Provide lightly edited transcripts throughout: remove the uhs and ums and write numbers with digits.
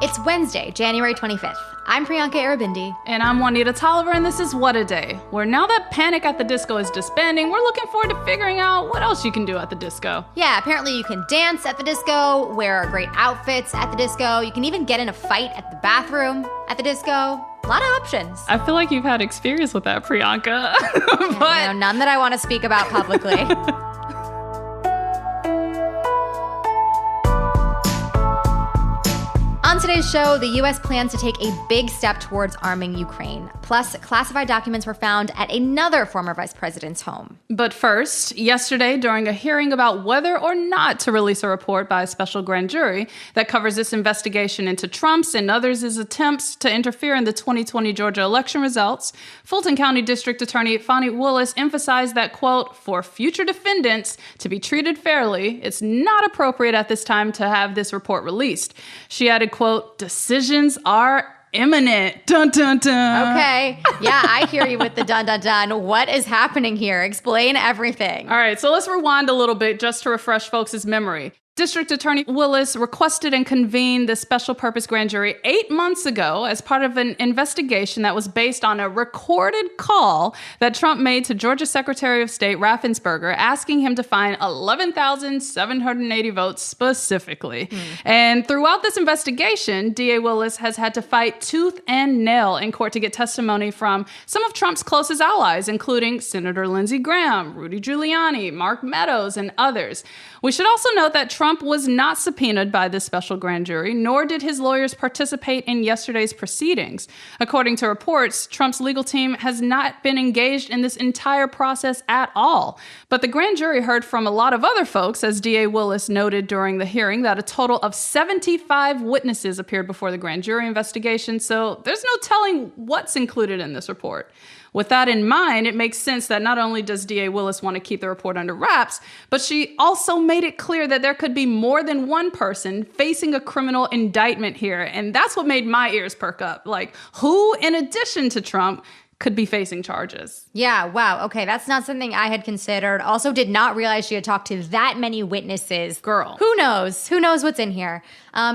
It's Wednesday, January 25th. I'm Priyanka Arabindi. And I'm Juanita Tolliver, and this is What a Day, where now that Panic at the Disco is disbanding, we're looking forward to figuring out what else you can do at the disco. Yeah, apparently you can dance at the disco, wear great outfits at the disco, you can even get in a fight at the bathroom at the disco. A lot of options. I feel like you've had experience with that, Priyanka. But none that I want to speak about publicly. On today's show, the U.S. plans to take a big step towards arming Ukraine. Plus, classified documents were found at another former vice president's home. But first, yesterday, during a hearing about whether or not to release a report by a special grand jury that covers this investigation into Trump's and others' attempts to interfere in the 2020 Georgia election results, Fulton County District Attorney Fani Willis emphasized that, quote, for future defendants to be treated fairly, it's not appropriate at this time to have this report released. She added, quote, decisions are imminent. Dun, dun, dun. Okay. Yeah, I hear you with the dun, dun, dun. What is happening here? Explain everything. All right, so let's rewind a little bit just to refresh folks' memory. District Attorney Willis requested and convened the special purpose grand jury 8 months ago as part of an investigation that was based on a recorded call that Trump made to Georgia Secretary of State Raffensperger asking him to find 11,780 votes specifically. And throughout this investigation, DA Willis has had to fight tooth and nail in court to get testimony from some of Trump's closest allies, including Senator Lindsey Graham, Rudy Giuliani, Mark Meadows, and others. We should also note that Trump was not subpoenaed by this special grand jury, nor did his lawyers participate in yesterday's proceedings. According to reports, Trump's legal team has not been engaged in this entire process at all. But the grand jury heard from a lot of other folks, as DA Willis noted during the hearing, that a total of 75 witnesses appeared before the grand jury investigation, so there's no telling what's included in this report. With that in mind, it makes sense that not only does DA Willis want to keep the report under wraps, but she also made it clear that there could be more than one person facing a criminal indictment here. And that's what made my ears perk up. Like, who, in addition to Trump, could be facing charges? Yeah, wow. Okay, that's not something I had considered. Also did not realize she had talked to that many witnesses. Girl. Who knows? Who knows what's in here?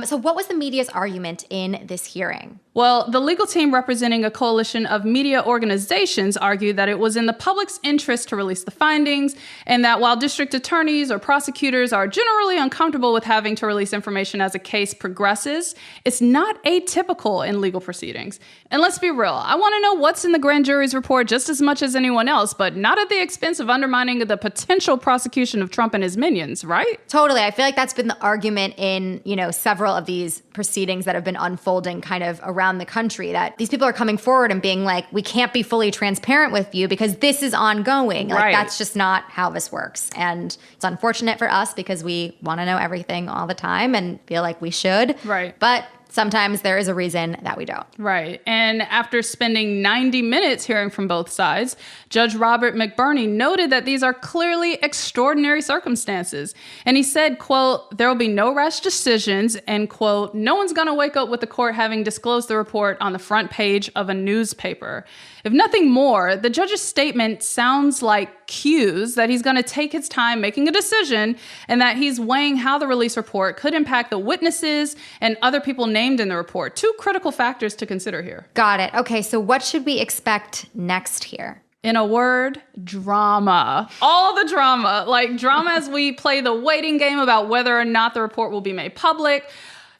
So what was the media's argument in this hearing? Well, the legal team representing a coalition of media organizations argued that it was in the public's interest to release the findings, and that while district attorneys or prosecutors are generally uncomfortable with having to release information as a case progresses, it's not atypical in legal proceedings. And let's be real, I want to know what's in the grand jury's report just as much as anyone else, but not at the expense of undermining the potential prosecution of Trump and his minions, right? Totally. I feel like that's been the argument in, several of these proceedings that have been unfolding kind of around the country, that these people are coming forward and being like, we can't be fully transparent with you because this is ongoing. Like, that's just not how this works. And it's unfortunate for us because we want to know everything all the time and feel like we should. Right. But sometimes there is a reason that we don't. Right. And after spending 90 minutes hearing from both sides, Judge Robert McBurney noted that these are clearly extraordinary circumstances. And he said, quote, there will be no rash decisions, and, quote, no one's going to wake up with the court having disclosed the report on the front page of a newspaper. If nothing more, the judge's statement sounds like cues that he's going to take his time making a decision and that he's weighing how the release report could impact the witnesses and other people named in the report. Two critical factors to consider here. Got it. Okay, so what should we expect next here? In a word, drama. All the drama. Like drama as we play the waiting game about whether or not the report will be made public.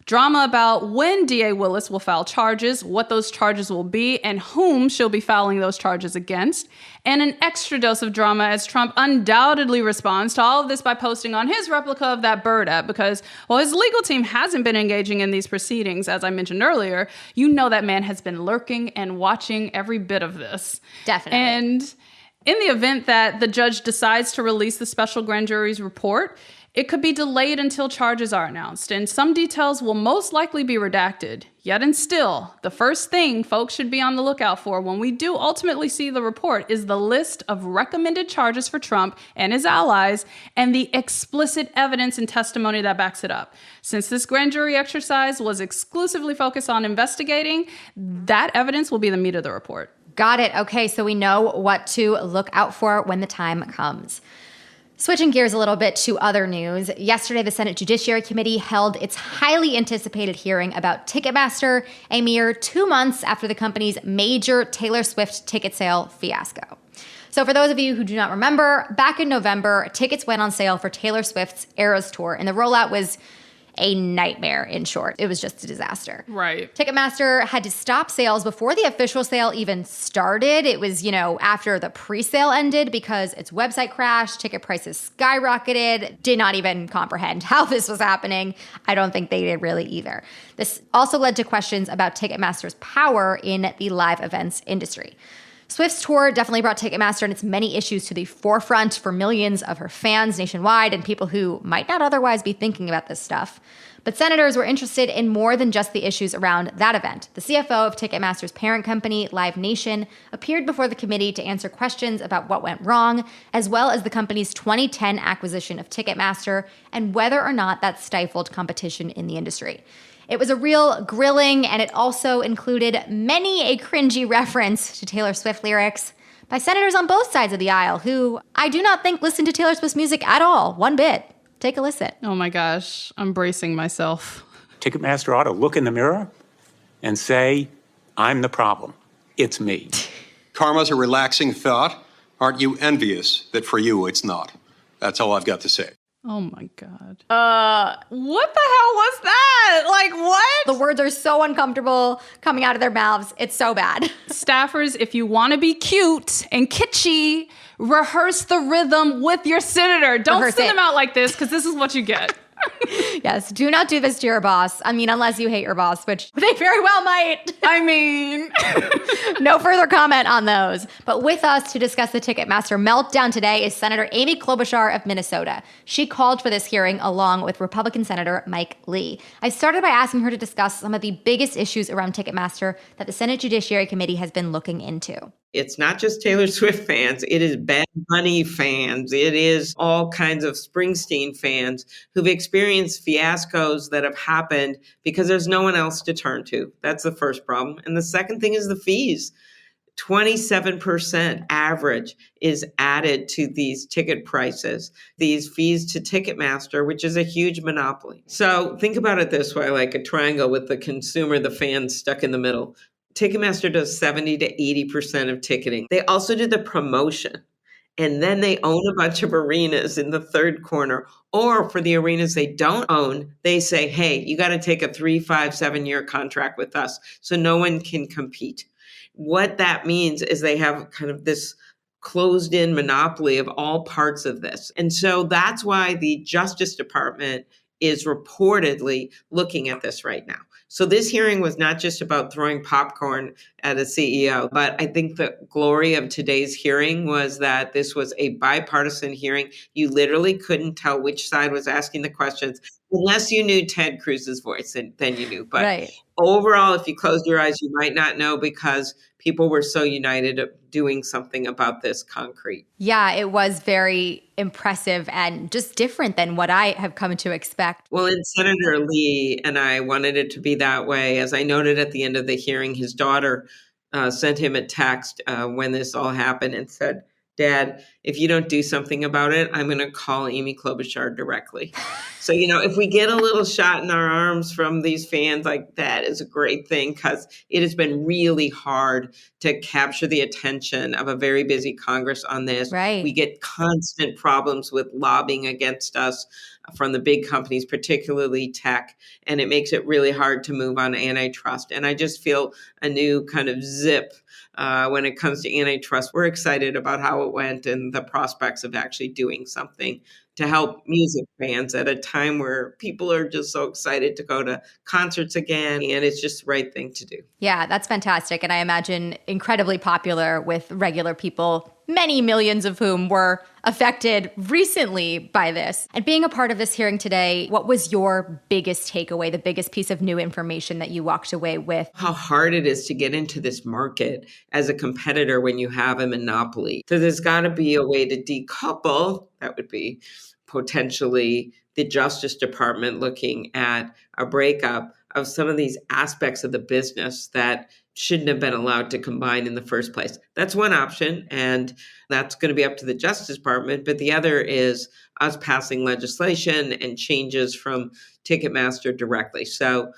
Drama about when DA Willis will file charges, what those charges will be, and whom she'll be filing those charges against. And an extra dose of drama as Trump undoubtedly responds to all of this by posting on his replica of that bird app because, while his legal team hasn't been engaging in these proceedings, as I mentioned earlier, that man has been lurking and watching every bit of this. Definitely. And in the event that the judge decides to release the special grand jury's report, it could be delayed until charges are announced, and some details will most likely be redacted. Yet and still, the first thing folks should be on the lookout for when we do ultimately see the report is the list of recommended charges for Trump and his allies and the explicit evidence and testimony that backs it up. Since this grand jury exercise was exclusively focused on investigating, that evidence will be the meat of the report. Got it. Okay, so we know what to look out for when the time comes. Switching gears a little bit to other news, yesterday the Senate Judiciary Committee held its highly anticipated hearing about Ticketmaster a mere 2 months after the company's major Taylor Swift ticket sale fiasco. So for those of you who do not remember, back in November, tickets went on sale for Taylor Swift's Eras Tour, and the rollout was a nightmare, in short. It was just a disaster. Right. Ticketmaster had to stop sales before the official sale even started. It was, after the pre-sale ended because its website crashed, ticket prices skyrocketed. Did not even comprehend how this was happening. I don't think they did really either. This also led to questions about Ticketmaster's power in the live events industry. Swift's tour definitely brought Ticketmaster and its many issues to the forefront for millions of her fans nationwide and people who might not otherwise be thinking about this stuff. But senators were interested in more than just the issues around that event. The CFO of Ticketmaster's parent company, Live Nation, appeared before the committee to answer questions about what went wrong, as well as the company's 2010 acquisition of Ticketmaster and whether or not that stifled competition in the industry. It was a real grilling, and it also included many a cringy reference to Taylor Swift lyrics by senators on both sides of the aisle who I do not think listen to Taylor Swift's music at all, one bit. Take a listen. Oh my gosh, I'm bracing myself. Ticketmaster ought to look in the mirror and say, I'm the problem. It's me. Karma's a relaxing thought. Aren't you envious that for you it's not? That's all I've got to say. Oh my God. What the hell was that? Like, what? The words are so uncomfortable coming out of their mouths. It's so bad. Staffers, if you want to be cute and kitschy, rehearse the rhythm with your senator. Don't send them out like this, because this is what you get. Yes, do not do this to your boss. I mean, unless you hate your boss, which they very well might. I mean, no further comment on those. But with us to discuss the Ticketmaster meltdown today is Senator Amy Klobuchar of Minnesota. She called for this hearing along with Republican Senator Mike Lee. I started by asking her to discuss some of the biggest issues around Ticketmaster that the Senate Judiciary Committee has been looking into. It's not just Taylor Swift fans. It is Bad Bunny fans. It is all kinds of Springsteen fans who've experienced fiascos that have happened because there's no one else to turn to. That's the first problem. And the second thing is the fees. 27% average is added to these ticket prices, these fees to Ticketmaster, which is a huge monopoly. So think about it this way, like a triangle with the consumer, the fans stuck in the middle. Ticketmaster does 70 to 80% of ticketing. They also do the promotion. And then they own a bunch of arenas in the third corner. Or for the arenas they don't own, they say, hey, you got to take a 3, 5, 7-year contract with us so no one can compete. What that means is they have kind of this closed-in monopoly of all parts of this. And so that's why the Justice Department is reportedly looking at this right now. So this hearing was not just about throwing popcorn at a CEO, but I think the glory of today's hearing was that this was a bipartisan hearing. You literally couldn't tell which side was asking the questions unless you knew Ted Cruz's voice, and then you knew. But overall, if you closed your eyes, you might not know because people were so united of doing something about this concrete. Yeah, it was very impressive and just different than what I have come to expect. Well, and Senator Lee and I wanted it to be that way. As I noted at the end of the hearing, his daughter sent him a text when this all happened and said, Dad, if you don't do something about it, I'm going to call Amy Klobuchar directly. So, if we get a little shot in our arms from these fans, like that is a great thing because it has been really hard to capture the attention of a very busy Congress on this. Right. We get constant problems with lobbying against us from the big companies, particularly tech, and it makes it really hard to move on antitrust. And I just feel a new kind of zip when it comes to antitrust. We're excited about how it went and the prospects of actually doing something to help music fans at a time where people are just so excited to go to concerts again. And it's just the right thing to do. Yeah, that's fantastic. And I imagine incredibly popular with regular people, many millions of whom were affected recently by this. And being a part of this hearing today, what was your biggest takeaway, the biggest piece of new information that you walked away with? How hard it is to get into this market as a competitor when you have a monopoly. So there's got to be a way to decouple. That would be potentially the Justice Department looking at a breakup of some of these aspects of the business that shouldn't have been allowed to combine in the first place. That's one option, and that's going to be up to the Justice Department. But the other is us passing legislation and changes from Ticketmaster directly. So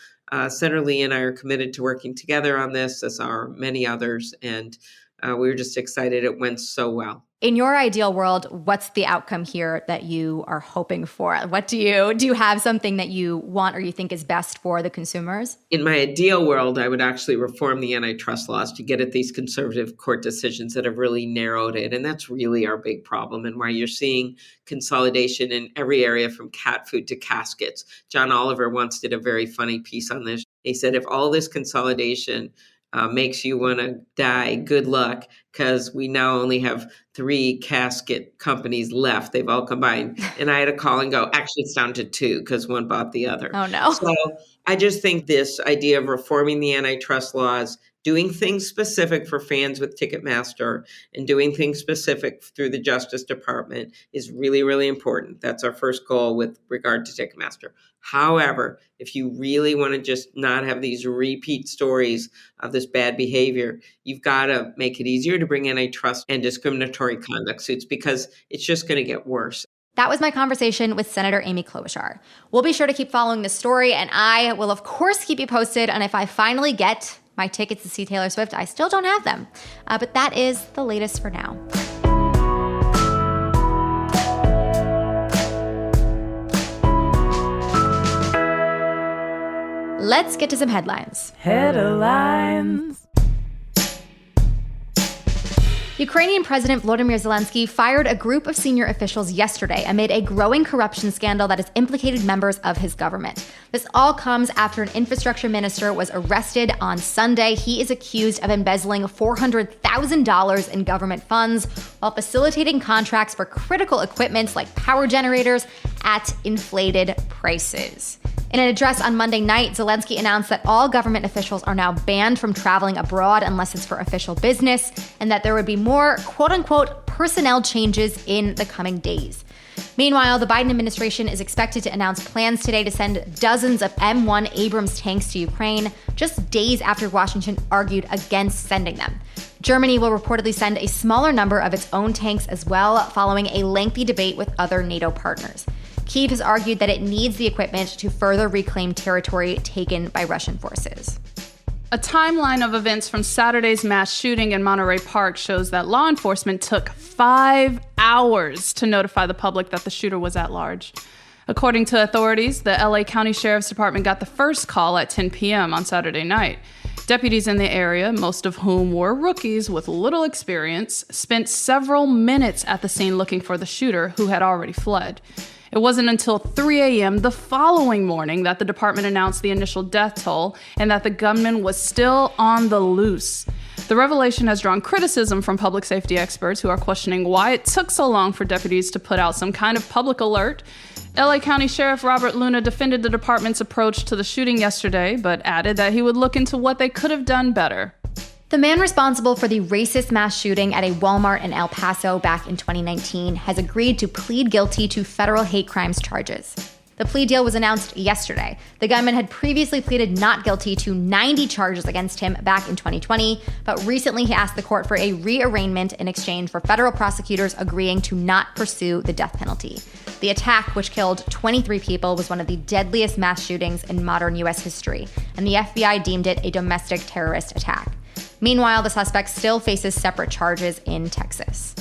Senator Lee and I are committed to working together on this, as are many others, and we were just excited it went so well. In your ideal world, what's the outcome here that you are hoping for? What do you have something that you want or you think is best for the consumers? In my ideal world, I would actually reform the antitrust laws to get at these conservative court decisions that have really narrowed it. And that's really our big problem, and why you're seeing consolidation in every area from cat food to caskets. John Oliver once did a very funny piece on this. He said, if all this consolidation makes you want to die, good luck, because we now only have 3 casket companies left. They've all combined. And I had to call and go, actually, it's down to 2 because one bought the other. Oh, no. So I just think this idea of reforming the antitrust laws, doing things specific for fans with Ticketmaster, and doing things specific through the Justice Department is really, really important. That's our first goal with regard to Ticketmaster. However, if you really want to just not have these repeat stories of this bad behavior, you've got to make it easier to bring antitrust and discriminatory conduct suits, because it's just going to get worse. That was my conversation with Senator Amy Klobuchar. We'll be sure to keep following the story, and I will, of course, keep you posted on if I finally get my tickets to see Taylor Swift. I still don't have them, but that is the latest for now. Let's get to some headlines. Headlines. Ukrainian President Volodymyr Zelensky fired a group of senior officials yesterday amid a growing corruption scandal that has implicated members of his government. This all comes after an infrastructure minister was arrested on Sunday. He is accused of embezzling $400,000 in government funds while facilitating contracts for critical equipment like power generators at inflated prices. In an address on Monday night, Zelensky announced that all government officials are now banned from traveling abroad unless it's for official business, and that there would be more quote-unquote personnel changes in the coming days. Meanwhile, the Biden administration is expected to announce plans today to send dozens of M1 Abrams tanks to Ukraine, just days after Washington argued against sending them. Germany will reportedly send a smaller number of its own tanks as well, following a lengthy debate with other NATO partners. Kyiv has argued that it needs the equipment to further reclaim territory taken by Russian forces. A timeline of events from Saturday's mass shooting in Monterey Park shows that law enforcement took 5 hours to notify the public that the shooter was at large. According to authorities, the LA County Sheriff's Department got the first call at 10 p.m. on Saturday night. Deputies in the area, most of whom were rookies with little experience, spent several minutes at the scene looking for the shooter, who had already fled. It wasn't until 3 a.m. the following morning that the department announced the initial death toll and that the gunman was still on the loose. The revelation has drawn criticism from public safety experts who are questioning why it took so long for deputies to put out some kind of public alert. LA County Sheriff Robert Luna defended the department's approach to the shooting yesterday, but added that he would look into what they could have done better. The man responsible for the racist mass shooting at a Walmart in El Paso back in 2019 has agreed to plead guilty to federal hate crimes charges. The plea deal was announced yesterday. The gunman had previously pleaded not guilty to 90 charges against him back in 2020, but recently he asked the court for a rearrangement in exchange for federal prosecutors agreeing to not pursue the death penalty. The attack, which killed 23 people, was one of the deadliest mass shootings in modern U.S. history, and the FBI deemed it a domestic terrorist attack. Meanwhile, the suspect still faces separate charges in Texas.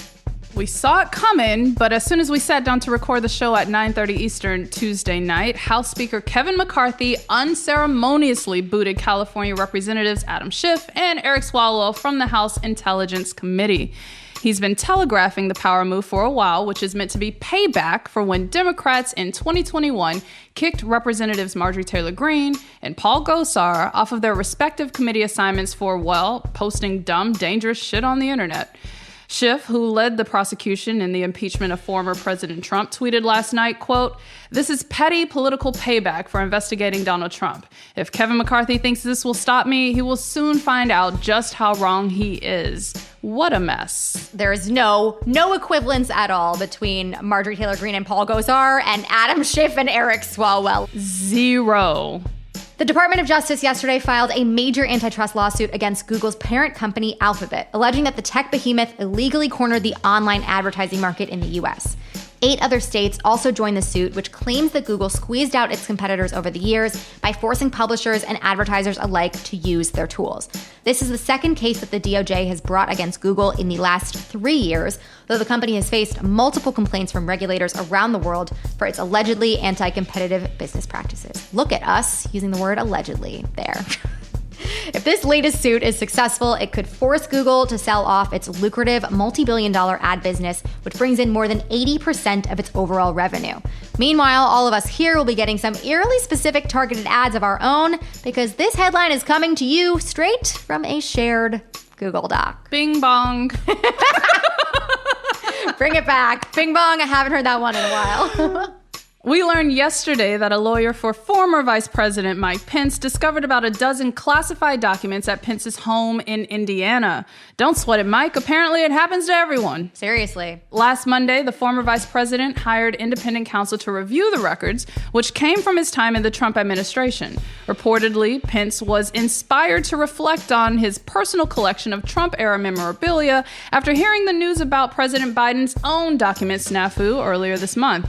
We saw it coming, but as soon as we sat down to record the show at 9:30 Eastern Tuesday night, House Speaker Kevin McCarthy unceremoniously booted California Representatives Adam Schiff and Eric Swalwell from the House Intelligence Committee. He's been telegraphing the power move for a while, which is meant to be payback for when Democrats in 2021 kicked Representatives Marjorie Taylor Greene and Paul Gosar off of their respective committee assignments for, well, posting dumb, dangerous shit on the internet. Schiff, who led the prosecution in the impeachment of former President Trump, tweeted last night, quote, "This is petty political payback for investigating Donald Trump. If Kevin McCarthy thinks this will stop me, he will soon find out just how wrong he is." What a mess. There is no equivalence at all between Marjorie Taylor Greene and Paul Gosar and Adam Schiff and Eric Swalwell. Zero. The Department of Justice yesterday filed a major antitrust lawsuit against Google's parent company, Alphabet, alleging that the tech behemoth illegally cornered the online advertising market in the U.S. 8 other states also joined the suit, which claims that Google squeezed out its competitors over the years by forcing publishers and advertisers alike to use their tools. This is the second case that the DOJ has brought against Google in the last 3 years, though the company has faced multiple complaints from regulators around the world for its allegedly anti-competitive business practices. Look at us using the word allegedly there. If this latest suit is successful, it could force Google to sell off its lucrative multi-billion-dollar ad business, which brings in more than 80% of its overall revenue. Meanwhile, all of us here will be getting some eerily specific targeted ads of our own, because this headline is coming to you straight from a shared Google Doc. Bing bong. Bring it back. Bing bong, I haven't heard that one in a while. We learned yesterday that a lawyer for former Vice President Mike Pence discovered about a dozen classified documents at Pence's home in Indiana. Don't sweat it, Mike. Apparently it happens to everyone. Seriously. Last Monday, the former vice president hired independent counsel to review the records, which came from his time in the Trump administration. Reportedly, Pence was inspired to reflect on his personal collection of Trump-era memorabilia after hearing the news about President Biden's own document snafu earlier this month.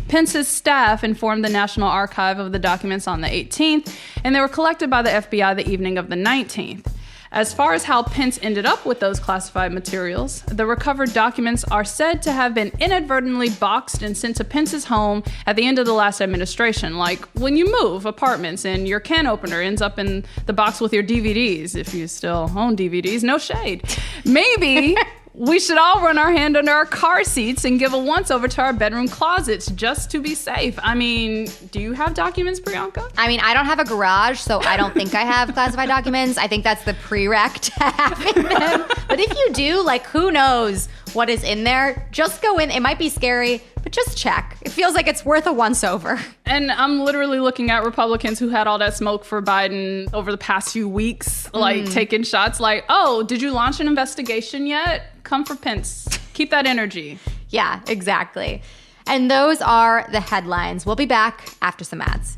Pence's staff informed the National Archive of the documents on the 18th, and they were collected by the FBI the evening of the 19th. As far as how Pence ended up with those classified materials, the recovered documents are said to have been inadvertently boxed and sent to Pence's home at the end of the last administration, like when you move apartments and your can opener ends up in the box with your DVDs, if you still own DVDs, no shade. Maybe we should all run our hand under our car seats and give a once-over to our bedroom closets just to be safe. I mean, do you have documents, Priyanka? I mean, I don't have a garage, so I don't think I have classified documents. I think that's the prereq to having them. But if you do, like, who knows what is in there? Just go in. It might be scary, but just check. It feels like it's worth a once-over. And I'm literally looking at Republicans who had all that smoke for Biden over the past few weeks, like taking shots like, oh, did you launch an investigation yet? Come for Pence. Keep that energy. Yeah, exactly. And those are the headlines. We'll be back after some ads.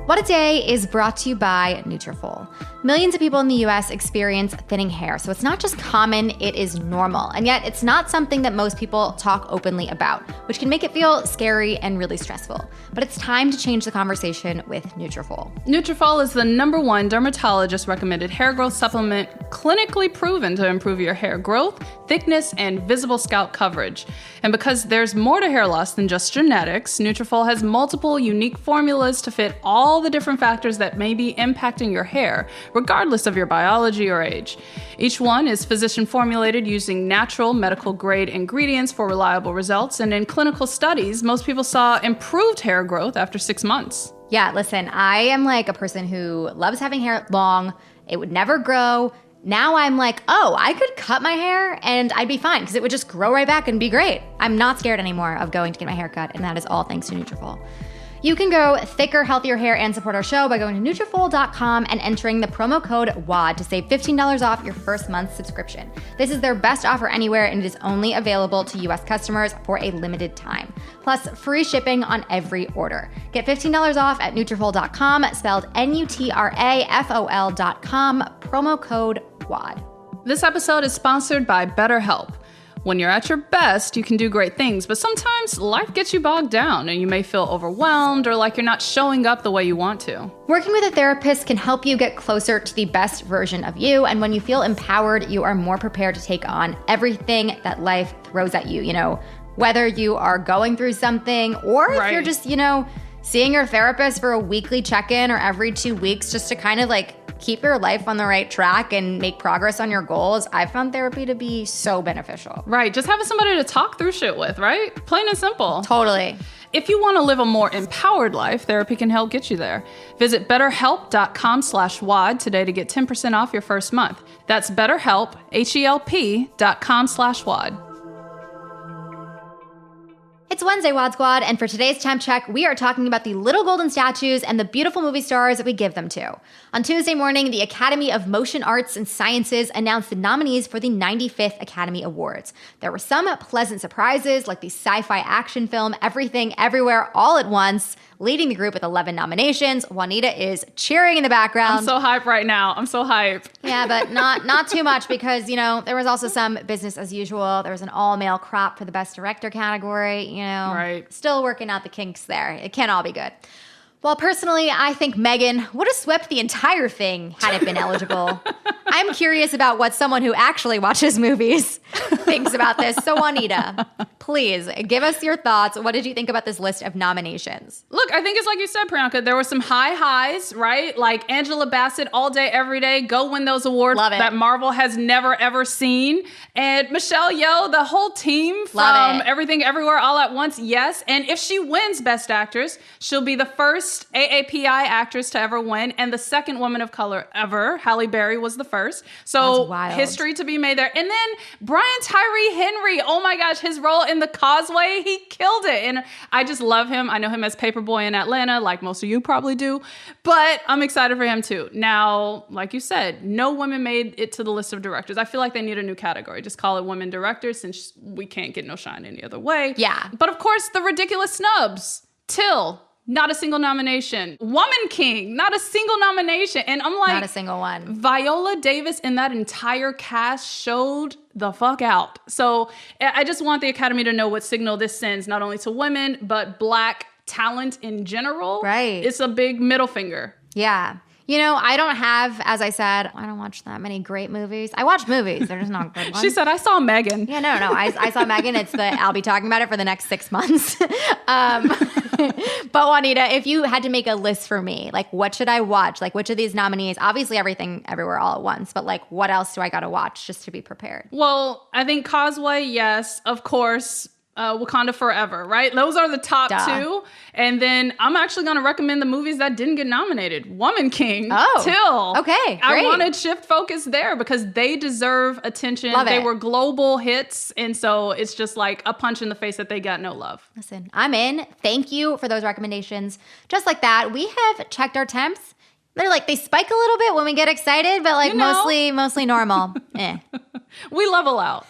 What a Day is brought to you by Nutrafol. Millions of people in the U.S. experience thinning hair, so it's not just common, it is normal. And yet, it's not something that most people talk openly about, which can make it feel scary and really stressful. But it's time to change the conversation with Nutrafol. Nutrafol is the #1 dermatologist-recommended hair growth supplement, clinically proven to improve your hair growth, thickness, and visible scalp coverage. And because there's more to hair loss than just genetics, Nutrafol has multiple unique formulas to fit all the different factors that may be impacting your hair, regardless of your biology or age. Each one is physician formulated using natural medical grade ingredients for reliable results, and in clinical studies, most people saw improved hair growth after 6 months. Yeah, listen, I am like a person who loves having hair long. It would never grow. Now I'm like, oh, I could cut my hair and I'd be fine because it would just grow right back and be great. I'm not scared anymore of going to get my hair cut, and that is all thanks to Nutrafol. You can go thicker, healthier hair and support our show by going to Nutrafol.com and entering the promo code WAD to save $15 off your first month's subscription. This is their best offer anywhere, and it is only available to U.S. customers for a limited time. Plus, free shipping on every order. Get $15 off at Nutrafol.com, spelled Nutrafol.com, promo code WAD. This episode is sponsored by BetterHelp. When you're at your best, you can do great things, but sometimes life gets you bogged down and you may feel overwhelmed or like you're not showing up the way you want to. Working with a therapist can help you get closer to the best version of you, and when you feel empowered, you are more prepared to take on everything that life throws at you, whether you are going through something or if you're just, seeing your therapist for a weekly check-in or every 2 weeks just to kind of keep your life on the right track and make progress on your goals. I found therapy to be so beneficial. Right, just having somebody to talk through shit with, right? Plain and simple. Totally. If you want to live a more empowered life, therapy can help get you there. Visit betterhelp.com/WAD today to get 10% off your first month. That's BetterHelp, HELP.com/WAD. It's It's Wednesday, Wad Squad, and for today's Temp Check, we are talking about the little golden statues and the beautiful movie stars that we give them to. On Tuesday morning, the Academy of Motion Arts and Sciences announced the nominees for the 95th Academy Awards. There were some pleasant surprises, like the sci-fi action film Everything Everywhere All at Once, leading the group with 11 nominations. Juanita is cheering in the background. I'm so hyped right now. I'm so hyped. Yeah, but not too much because, there was also some business as usual. There was an all-male crop for the Best Director category, Right. Still working out the kinks there. It can't all be good. Well, personally, I think Megan would have swept the entire thing had it been eligible. I'm curious about what someone who actually watches movies thinks about this. So, Juanita, please give us your thoughts. What did you think about this list of nominations? Look, I think it's like you said, Priyanka. There were some high highs, right? Like Angela Bassett, all day, every day. Go win those awards Love it. that Marvel has never, ever seen. And Michelle Yeoh, the whole team from Everything Everywhere All at Once, yes. And if she wins Best Actress, she'll be the first AAPI actress to ever win and the second woman of color ever. Halle Berry was the first. So That's wild. History to be made there. And then Brian Tyree Henry, oh my gosh, his role in The Causeway, he killed it. And I just love him. I know him as Paperboy in Atlanta, like most of you probably do. But I'm excited for him too. Now, like you said, no women made it to the list of directors. I feel like they need a new category. Just call it women directors since we can't get no shine any other way. Yeah. But of course, the ridiculous snubs. Till. Not a single nomination. Woman King, not a single nomination. And I'm like, Not a single one. Viola Davis and that entire cast showed the fuck out. So I just want the Academy to know what signal this sends, not only to women, but Black talent in general. Right. It's a big middle finger. Yeah. I don't have, as I said, I don't watch that many great movies. I watch movies. They're just not good ones. She said, I saw Megan. Yeah, no. I saw Megan. I'll be talking about it for the next 6 months. But Juanita, if you had to make a list for me, like what should I watch? Like which of these nominees? Obviously Everything Everywhere All at Once, but like what else do I got to watch just to be prepared? Well, I think Causeway, yes, of course. Wakanda Forever, right? Those are the top two. And then I'm actually going to recommend the movies that didn't get nominated. Woman King, Till. Okay, great. I want to shift focus there because they deserve attention. Love they it. were global hits. And so it's just like a punch in the face that they got no love. Listen, I'm in. Thank you for those recommendations. Just like that, we have checked our temps. They spike a little bit when we get excited, but like mostly normal. We level out.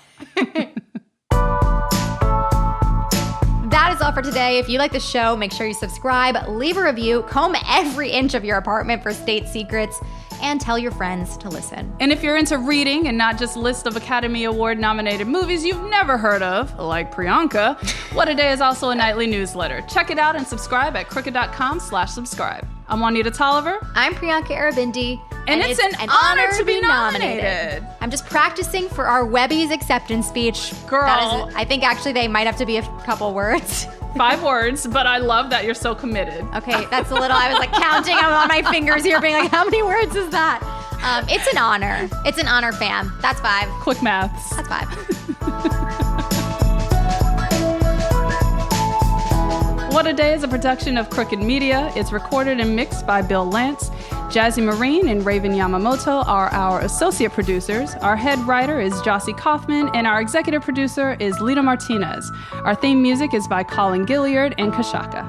That is all for today. If you like the show, make sure you subscribe, leave a review, comb every inch of your apartment for state secrets, and tell your friends to listen. And if you're into reading and not just list of Academy Award nominated movies you've never heard of, like Priyanka, What a Day is also a nightly newsletter. Check it out and subscribe at crooked.com/subscribe. I'm Juanita Tolliver. I'm Priyanka Arabindi. And it's an honor to be nominated. I'm just practicing for our Webby's acceptance speech. Girl. I think actually they might have to be a couple words. 5 words, but I love that you're so committed. Okay, that's a little, I was like counting on my fingers here being like, how many words is that? It's an honor. It's an honor, fam. That's 5. Quick maths. That's 5. What a Day is a production of Crooked Media. It's recorded and mixed by Bill Lance. Jazzy Marine and Raven Yamamoto are our associate producers. Our head writer is Jossie Kaufman, and our executive producer is Lita Martinez. Our theme music is by Colin Gilliard and Kashaka.